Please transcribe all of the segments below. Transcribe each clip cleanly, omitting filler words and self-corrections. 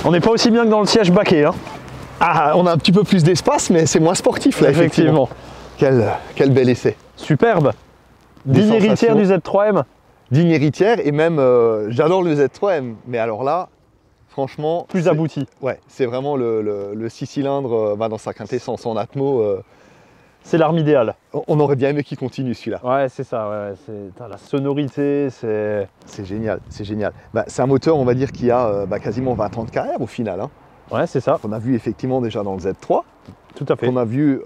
On n'est pas aussi bien que dans le siège baquet. Hein. Ah, on a un petit peu plus d'espace, mais c'est moins sportif là, effectivement. Quel bel essai. Superbe. Digne héritière du Z3M. Digne héritière, et même, j'adore le Z3M, mais alors là, franchement... Plus abouti. Ouais, c'est vraiment le 6 cylindres dans sa quintessence, en atmo. C'est l'arme idéale. On aurait bien aimé qu'il continue celui-là. Ouais, c'est ça, ouais, la sonorité, c'est... C'est génial, c'est génial. C'est un moteur, on va dire, qui a quasiment 20 ans de carrière au final. Hein. Ouais, c'est ça. On a vu effectivement déjà dans le Z3. Tout à fait. On a vu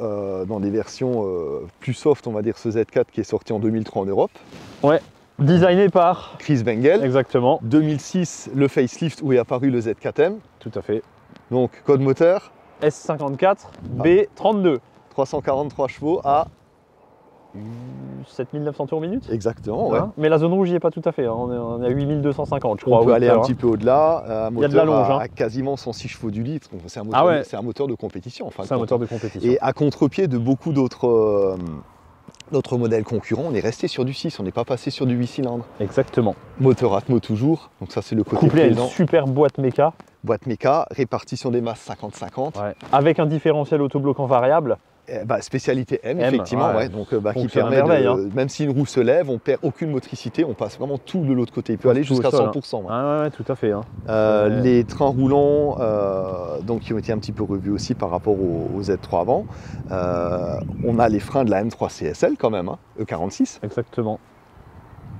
dans des versions plus soft, on va dire ce Z4 qui est sorti en 2003 en Europe. Ouais, designé par Chris Bengel. Exactement. 2006, le facelift où est apparu le Z4M. Tout à fait. Donc code moteur S54 B32. 343 chevaux à 7900 tours minute. Exactement, ouais. Mais la zone rouge n'y est pas tout à fait. Hein. On est à 8250, je crois. On peut aller un petit peu au-delà. Il y a de la longe. À quasiment 106 chevaux du litre. C'est un, moteur de compétition. Enfin, c'est un moteur de compétition. Et à contre-pied de beaucoup d'autres modèles concurrents, on est resté sur du 6, on n'est pas passé sur du 8 cylindres. Exactement. Moteur Atmo toujours, donc ça c'est le côté couplé à plaisant. Une super boîte méca. Boîte méca, répartition des masses 50-50. Ouais. Avec un différentiel autobloquant variable. Spécialité M, effectivement, ouais. Donc, qui permet de, même si une roue se lève, on perd aucune motricité, on passe vraiment tout de l'autre côté. Il peut aller jusqu'à 100%. Ouais, tout à fait. Hein. Les trains roulants, donc, qui ont été un petit peu revus aussi par rapport au Z3 avant. On a les freins de la M3 CSL quand même, hein, E46. Exactement.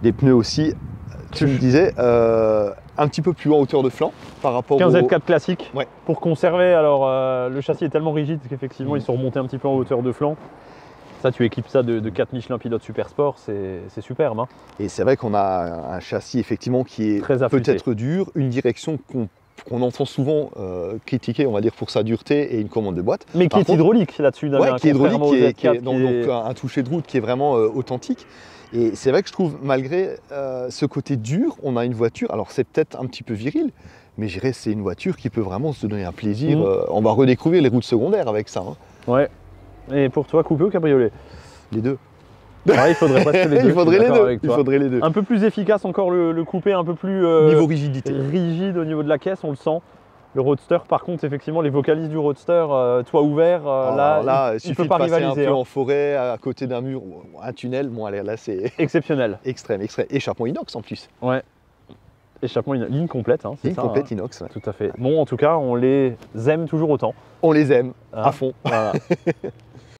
Des pneus aussi, tu me disais, un petit peu plus haut en hauteur de flanc par rapport 15 Z4 classique. Ouais. Pour conserver, alors le châssis est tellement rigide qu'effectivement ils sont remontés un petit peu en hauteur de flanc. Ça, tu équipes ça de 4 Michelin Pilote Super Sport, c'est superbe. Hein. Et c'est vrai qu'on a un châssis effectivement qui est peut-être dur, une direction qu'on entend souvent critiquer, on va dire, pour sa dureté et une commande de boîte. Mais qui est hydraulique là-dessus. Ouais, qui est hydraulique, donc un toucher de route qui est vraiment authentique. Et c'est vrai que je trouve, malgré ce côté dur, on a une voiture, alors c'est peut-être un petit peu viril, mais je dirais c'est une voiture qui peut vraiment se donner un plaisir. On va redécouvrir les routes secondaires avec ça. Hein. Ouais. Et pour toi, coupé ou cabriolet? Les deux. Ouais, il faudrait presque les deux. Il faudrait les deux. Un peu plus efficace encore le coupé, un peu plus niveau rigidité. Rigide au niveau de la caisse, on le sent. Le Roadster, par contre, effectivement, les vocalises du Roadster, toit ouvert, là, il peut pas rivaliser. Un peu en forêt, à côté d'un mur, un tunnel, bon, allez, là, c'est exceptionnel. Extrême. Échappement inox en plus. Ouais. Échappement inox, ligne complète. Hein, ligne complète inox. Ouais. Tout à fait. Bon, en tout cas, on les aime toujours autant. On les aime, à fond. Voilà.